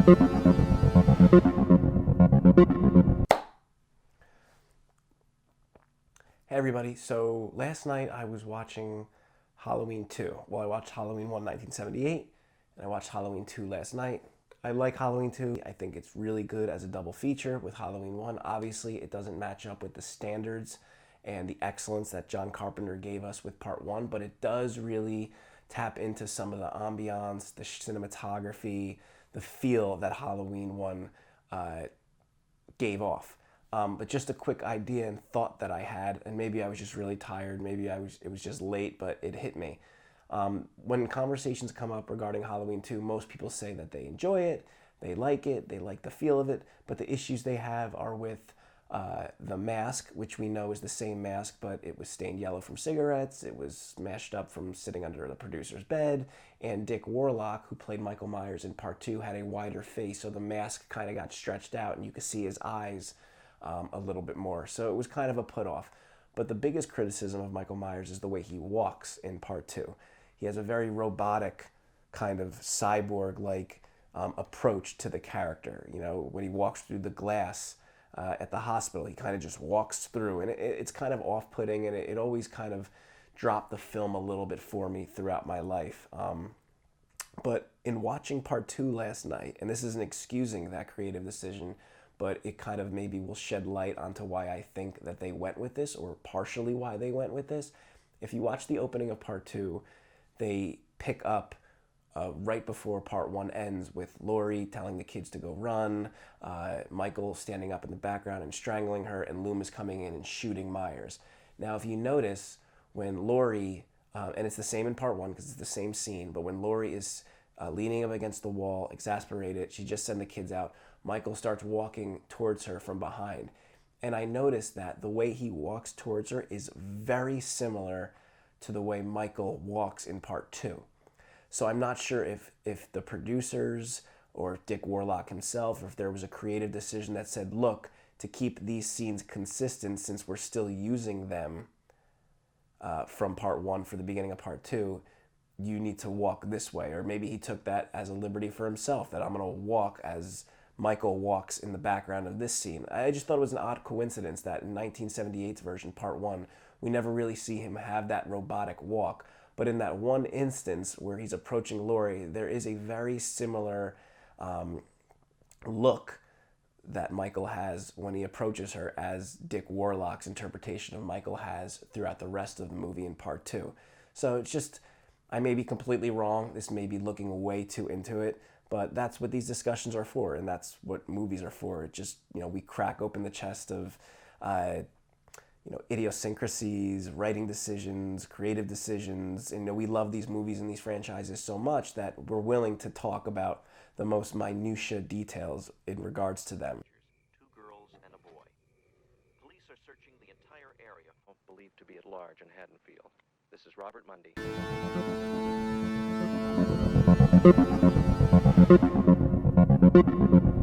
Hey everybody, so last night I was watching Halloween 2. Well, I watched Halloween 1 1978, and I watched Halloween 2 last night. I like Halloween 2. I think it's really good as a double feature with Halloween 1. Obviously, it doesn't match up with the standards and the excellence that John Carpenter gave us with Part 1, but it does really tap into some of the ambiance, the cinematography, the feel that Halloween 1 uh, gave off. But just a quick idea and thought that I had, and maybe I was just really tired, maybe it was just late, but it hit me. When conversations come up regarding Halloween 2, most people say that they enjoy it, they like the feel of it, but the issues they have are with the mask, which we know is the same mask, but it was stained yellow from cigarettes, it was smashed up from sitting under the producer's bed, and Dick Warlock, who played Michael Myers in Part 2, had a wider face, so the mask kind of got stretched out, and you could see his eyes a little bit more. So it was kind of a put off. But the biggest criticism of Michael Myers is the way he walks in Part 2. He has a very robotic, kind of cyborg like approach to the character. You know, when he walks through the glass at the hospital, he kind of just walks through, and it's kind of off putting, and it always kind of dropped the film a little bit for me throughout my life. But in watching Part 2 last night, and this isn't excusing that creative decision, but it kind of maybe will shed light onto why I think that they went with this, or partially why they went with this. If you watch the opening of Part 2, they pick up right before Part 1 ends with Laurie telling the kids to go run, Michael standing up in the background and strangling her, and Loomis coming in and shooting Myers. Now, if you notice, when Laurie, and it's the same in Part 1 because it's the same scene, but when Laurie is leaning up against the wall, exasperated, she just sent the kids out, Michael starts walking towards her from behind. And I noticed that the way he walks towards her is very similar to the way Michael walks in Part 2. So I'm not sure if the producers or Dick Warlock himself, or if there was a creative decision that said, look, to keep these scenes consistent, since we're still using them from Part 1 for the beginning of Part 2, you need to walk this way. Or maybe he took that as a liberty for himself, that I'm going to walk as Michael walks in the background of this scene. I just thought it was an odd coincidence that in 1978's version, Part 1, we never really see him have that robotic walk. But in that one instance where he's approaching Laurie, there is a very similar look that Michael has when he approaches her as Dick Warlock's interpretation of Michael has throughout the rest of the movie in Part 2. So it's just, I may be completely wrong. This may be looking way too into it, but that's what these discussions are for, and that's what movies are for. It just, we crack open the chest of, idiosyncrasies, writing decisions, creative decisions. And we love these movies and these franchises so much that we're willing to talk about the most minutiae details in regards to them. Two girls and a boy. Police are searching the entire area believed to be at large in Haddonfield. This is Robert Mundy.